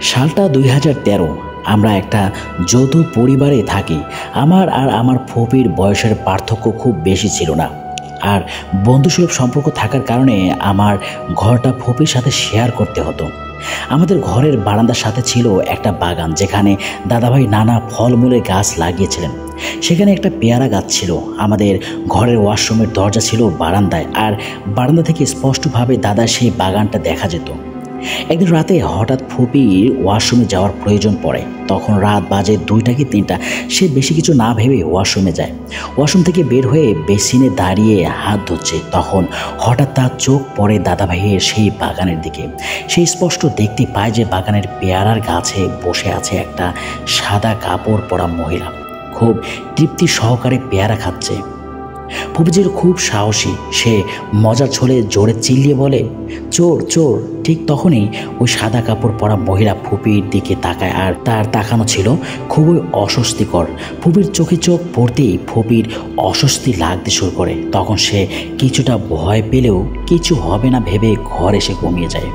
সালটা 2013। আমরা একটা যৌথ পরিবারে থাকি। আমার আর আমার ফুপির বয়সের পার্থক্য খুব বেশি ছিল না। আর বন্ধুসুলভ সম্পর্ক থাকার কারণে আমার ঘরটা ফুপির সাথে শেয়ার করতে হতো। আমাদের ঘরের বারান্দার সাথে ছিল একটা বাগান, যেখানে দাদাভাই নানা ফলমূলের গাছ লাগিয়েছিলেন। সেখানে একটা পেয়ারা গাছ ছিল। আমাদের ঘরের ওয়াশরুমের দরজা ছিল বারান্দায়, আর বারান্দা থেকে স্পষ্টভাবে দাদা সেই বাগানটা দেখা যেত। একদিন রাতে হঠাৎ ফুপির ওয়াশরুমে যাওয়ার প্রয়োজন পড়ে। তখন রাত বাজে 2টা কি 3টা। সে বেশি কিছু না ভেবে ওয়াশরুমে যায়। ওয়াশরুম থেকে বের হয়ে বেসিনে দাঁড়িয়ে হাত ধুচ্ছে। তখন হঠাৎ তার চোখ পড়ে দাদাভাইয়ের সেই বাগানের দিকে। সে স্পষ্ট দেখতে পায় যে বাগানের পেয়ারার গাছে বসে আছে একটা সাদা কাপড় পরা মহিলা, খুব তৃপ্তি সহকারে পেয়ারা খাচ্ছে। ফুপি ছিল খুব সাহসী। সে মজার ছলে জোরে চিল্লিয়ে বলে, চোর চোর। ঠিক তখনই ওই সাদা কাপড় পরা মহিলা ফুপির দিকে তাকায়, আর তার তাকানো ছিল খুবই অস্বস্তিকর। ফুপির চোখে চোখ পড়তেই ফুপির অস্বস্তি লাগতে শুরু করে। তখন সে কিছুটা ভয় পেলেও কিছু হবে না ভেবে ঘর এসে ঘুমিয়ে যায়।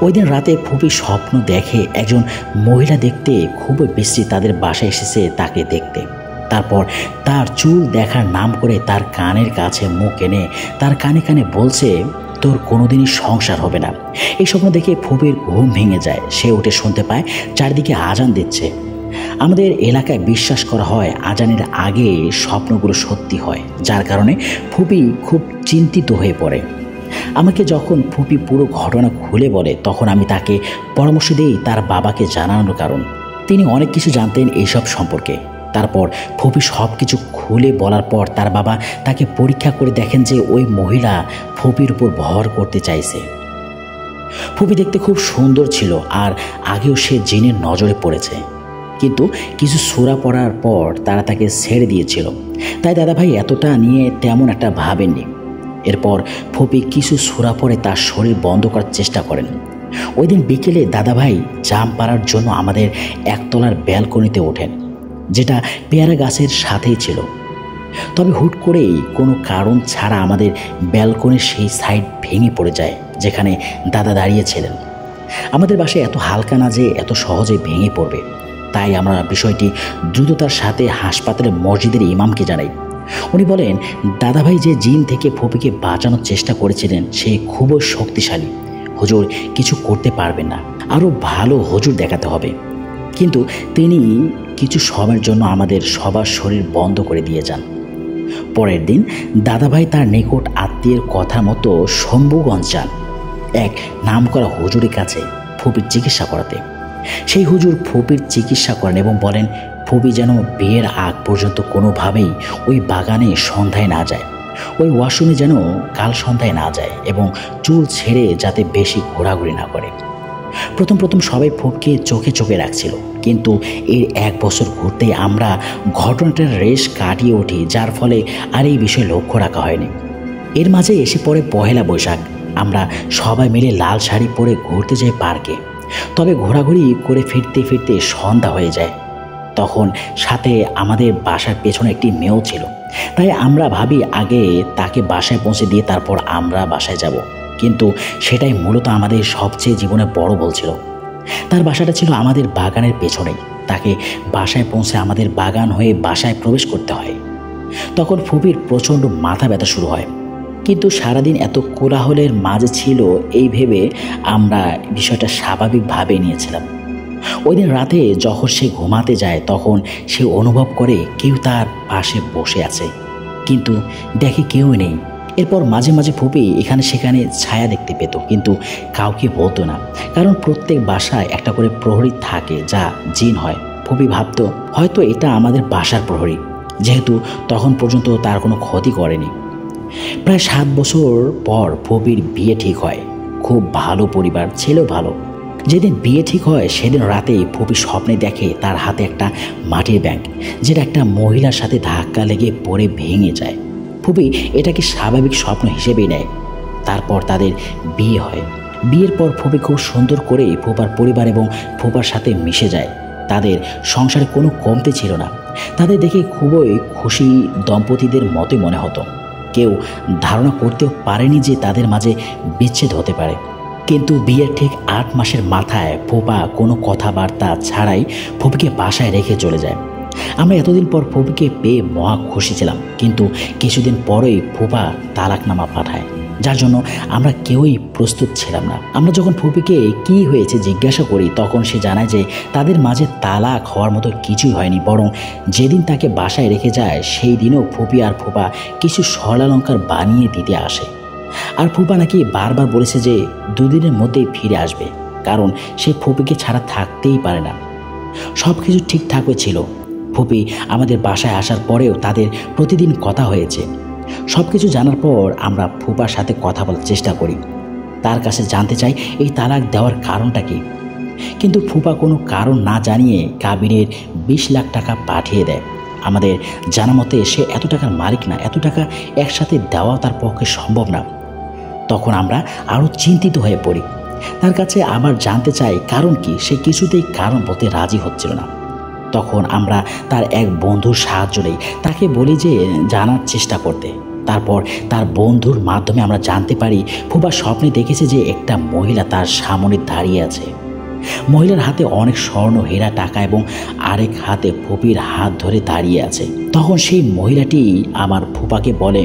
ওই দিন রাতে ফুপি স্বপ্ন দেখে একজন মহিলা দেখতে খুবই বিশ্রী তাদের বাসায় এসেছে তাকে দেখতে। তারপর তার চুল দেখার নাম করে তার কানের কাছে মুখ এনে তার কানে কানে বলছে, তোর কোনোদিনই সংসার হবে না। এই স্বপ্ন দেখে ফুপির ঘুম ভেঙে যায়। সে উঠে শুনতে পায় চারিদিকে আজান দিচ্ছে। আমাদের এলাকায় বিশ্বাস করা হয় আজানের আগে স্বপ্নগুলো সত্যি হয়, যার কারণে ফুপি খুব চিন্তিত হয়ে পড়ে। আমাকে যখন ফুপি পুরো ঘটনা খুলে বলে, তখন আমি তাকে পরামর্শ দিই তার বাবাকে জানানোর কারণ। তিনি অনেক কিছু জানতেন এইসব সম্পর্কে। তারপর ফুপি সব কিছু খুলে বলার পর তার বাবা তাকে পরীক্ষা করে দেখেন যে ওই মহিলা ফুপির উপর ভর করতে চাইছে। ফুপি দেখতে খুব সুন্দর ছিল, আর আগেও সে জিনের নজরে পড়েছে, কিন্তু কিছু সূরা পড়ার পর তারা তাকে ছেড়ে দিয়েছিল। তাই দাদাভাই এতটা নিয়ে তেমন একটা ভাবেননি। এরপর ফুপি কিছু সূরা পড়ে তার শরীর বন্ধ করার চেষ্টা করেন। ওই দিন বিকেলে দাদাভাই জাম পাড়ার জন্য আমাদের একতলার ব্যালকনিতে ওঠেন, যেটা পেয়ারা গাছের সাথেই ছিল। তবে হুট করেই কোনো কারণ ছাড়া আমাদের ব্যালকনির সেই সাইড ভেঙে পড়ে যায় যেখানে দাদা দাঁড়িয়েছিলেন। আমাদের বাসায় এত হালকা না যে এত সহজে ভেঙে পড়বে। তাই আমরা বিষয়টি দ্রুততার সাথে হাসপাতালের মসজিদের ইমামকে জানাই। উনি বলেন, দাদাভাই যে জিন থেকে ফুপিকে বাঁচানোর চেষ্টা করেছিলেন সে খুবই শক্তিশালী। হুজুর কিছু করতে পারবেন না, আরও ভালো হুজুর দেখাতে হবে। কিন্তু তিনি কিছু সময়ের জন্য আমাদের সবার শরীর বন্ধ করে দিয়ে যান। পরের দিন দাদাভাই তার নিকট আত্মীয়ের কথা মতো শম্ভুগঞ্জ যান এক নামকরা হুজুরের কাছে ফুপির চিকিৎসা করাতে। সেই হুজুর ফুপির চিকিৎসা করেন এবং বলেন ফুপি যেন বিয়ের আগ পর্যন্ত কোনোভাবেই ওই বাগানে সন্ধ্যায় না যায়, ওই ওয়াশরুমে যেন কাল সন্ধ্যায় না যায়, এবং চুল ছেড়ে যাতে বেশি ঘোরাঘুরি না করে। প্রথম সবাই ফুপকে চোখে চোখে রাখছিল, কিন্তু এর 1 বছর ঘুরতেই আমরা ঘটনাটার রেশ কাটিয়ে উঠি, যার ফলে আর এই বিষয়ে লক্ষ্য রাখা হয়নি। এর মাঝে এসে পড়ে পহেলা বৈশাখ। আমরা সবাই মিলে লাল শাড়ি পরে ঘুরতে যাই পার্কে। তবে ঘোরাঘুরি করে ফিরতে ফিরতে সন্ধ্যা হয়ে যায়। তখন সাথে আমাদের বাসার পেছনে একটি মেয়েও ছিল। তাই আমরা ভাবি আগে তাকে বাসায় পৌঁছে দিয়ে তারপর আমরা বাসায় যাব। কিন্তু সেটাই মূলত আমাদের সবচেয়ে জীবনে বড় ভুল ছিল। তার বাসাটা ছিল আমাদের বাগানের পেছনেই। তাকে বাসায় পৌঁছে আমাদের বাগান হয়ে বাসায় প্রবেশ করতে হয়। তখন ফুপির প্রচণ্ড মাথা ব্যথা শুরু হয়। কিন্তু সারাদিন এত কোলাহলের মাঝে ছিল এই ভেবে আমরা বিষয়টা স্বাভাবিকভাবে নিয়েছিলাম। ওই দিন রাতে যখন সে ঘুমাতে যায় তখন সে অনুভব করে কেউ তার পাশে বসে আছে, কিন্তু দেখে কেউ নেই। এরপর মাঝে মাঝে ফুপি এখানে সেখানে ছায়া দেখতে পেত, কিন্তু কাউকে বলতো না, কারণ প্রত্যেক বাসায় একটা করে প্রহরী থাকে যা জিন হয়। ফুপি ভাবত হয়তো এটা আমাদের বাসার প্রহরী, যেহেতু তখন পর্যন্ত তার কোনো ক্ষতি করেনি। প্রায় 7 বছর পর ফুপির বিয়ে ঠিক হয়। খুব ভালো পরিবার, ছেলেও ভালো। যেদিন বিয়ে ঠিক হয় সেদিন রাতেই ফুপি স্বপ্নে দেখে তার হাতে একটা মাটির ব্যাগ, যেটা একটা মহিলার সাথে ধাক্কা লেগে পড়ে ভেঙে যায়। ফুপি এটাকে স্বাভাবিক স্বপ্ন হিসেবেই নেয়। তারপর তাদের বিয়ে হয়। বিয়ের পর ফুপি খুব সুন্দর করে ফুপার পরিবার এবং ফুপার সাথে মিশে যায়। তাদের সংসারে কোনো কমতি ছিল না। তাদের দেখে খুবই খুশি দম্পতিদের মতোই মনে হতো। কেউ ধারণা করতেও পারেনি যে তাদের মাঝে বিচ্ছেদ হতে পারে। কিন্তু বিয়ের ঠিক 8 মাসের মাথায় ফুপা কোনো কথাবার্তা ছাড়াই ফুপিকে বাসায় রেখে চলে যায়। আমরা এতদিন পর ফুপিকে পেয়ে মহা খুশি ছিলাম, কিন্তু কিছুদিন পরেই ফুপা তালাকনামা পাঠায়, যার জন্য আমরা কেউই প্রস্তুত ছিলাম না। আমরা যখন ফুপিকে কি হয়েছে জিজ্ঞাসা করি, তখন সে জানায় যে তাদের মাঝে তালাক হওয়ার মতো কিছুই হয়নি, বরং যেদিন তাকে বাসায় রেখে যায় সেই দিনও ফুপি আর ফুপা কিছু স্বর্ণালঙ্কার বানিয়ে দিতে আসে। আর ফুপা নাকি বারবার বলেছে যে 2 দিনের মধ্যেই ফিরে আসবে, কারণ সে ফুপিকে ছাড়া থাকতেই পারে না। সব কিছু ঠিকঠাকই ছিল। ফুপি আমাদের বাসায় আসার পরেও তাদের প্রতিদিন কথা হয়েছে। সব কিছু জানার পর আমরা ফুপার সাথে কথা বলার চেষ্টা করি, তার কাছে জানতে চাই এই তালাক দেওয়ার কারণটা কি। কিন্তু ফুপা কোনো কারণ না জানিয়ে কাবিনের 20 লাখ টাকা পাঠিয়ে দেয়। আমাদের জানা মতে সে এত টাকার মালিক না, এত টাকা একসাথে দেওয়া তার পক্ষে সম্ভব না। তখন আমরা আরও চিন্তিত হয়ে পড়ি। তার কাছে আবার জানতে চাই কারণ কি, সে কিছুতেই কারণ বলতে রাজি হচ্ছিল না। তখন আমরা তার এক বন্ধুর সাহায্য নেই, তাকে বলি যে জানার চেষ্টা করতে। তারপর তার বন্ধুর মাধ্যমে আমরা জানতে পারি ফুপা স্বপ্নে দেখেছে যে একটা মহিলা তার সামনে দাঁড়িয়ে আছে। মহিলার হাতে অনেক স্বর্ণ, হীরা, টাকা এবং আরেক হাতে ফুপির হাত ধরে দাঁড়িয়ে আছে। তখন সেই মহিলাটি আমার ফুপাকে বলে,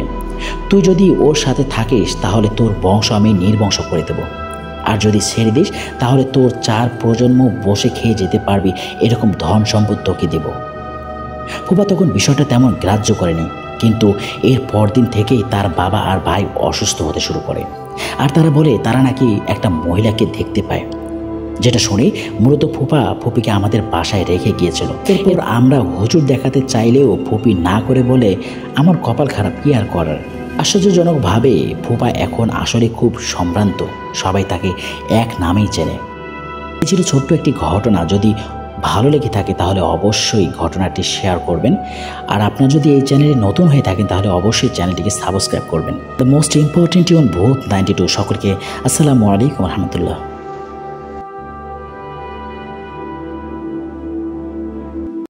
তুই যদি ওর সাথে থাকিস তাহলে তোর বংশ আমি নির্বংশ করে দেব, আর যদি ছেড়ে দিস তাহলে তোর 4 প্রজন্ম বসে খেয়ে যেতে পারবি, এরকম ধন সম্পদ তোকে দেব। ফুপা তখন বিষয়টা তেমন গ্রাহ্য করেনি, কিন্তু এর পরদিন থেকেই তার বাবা আর ভাই অসুস্থ হতে শুরু করে, আর তারা বলে তারা নাকি একটা মহিলাকে দেখতে পায়, যেটা শুনে মূলত ফুপা ফুপিকে আমাদের বাসায় রেখে গিয়েছিল। এরপর আমরা হুজুর দেখাতে চাইলেও ফুপি না করে বলে আমার কপাল খারাপ, কি আর করার। আশ্চর্যজনকভাবে ফুপা এখন আসলে খুব সম্ভ্রান্ত, সবাই তাকে এক নামেই চেনে। এই ছিল ছোট্ট একটি ঘটনা। যদি ভালো লেগে থাকে তাহলে অবশ্যই ঘটনাটি শেয়ার করবেন, আর আপনার যদি এই চ্যানেলে নতুন হয়ে থাকেন তাহলে অবশ্যই চ্যানেলটিকে সাবস্ক্রাইব করবেন। দ্য মোস্ট ইম্পর্টেন্ট ইন ভূত 92। সকলকে আসসালামু আলাইকুম রহমতুল্লাহ।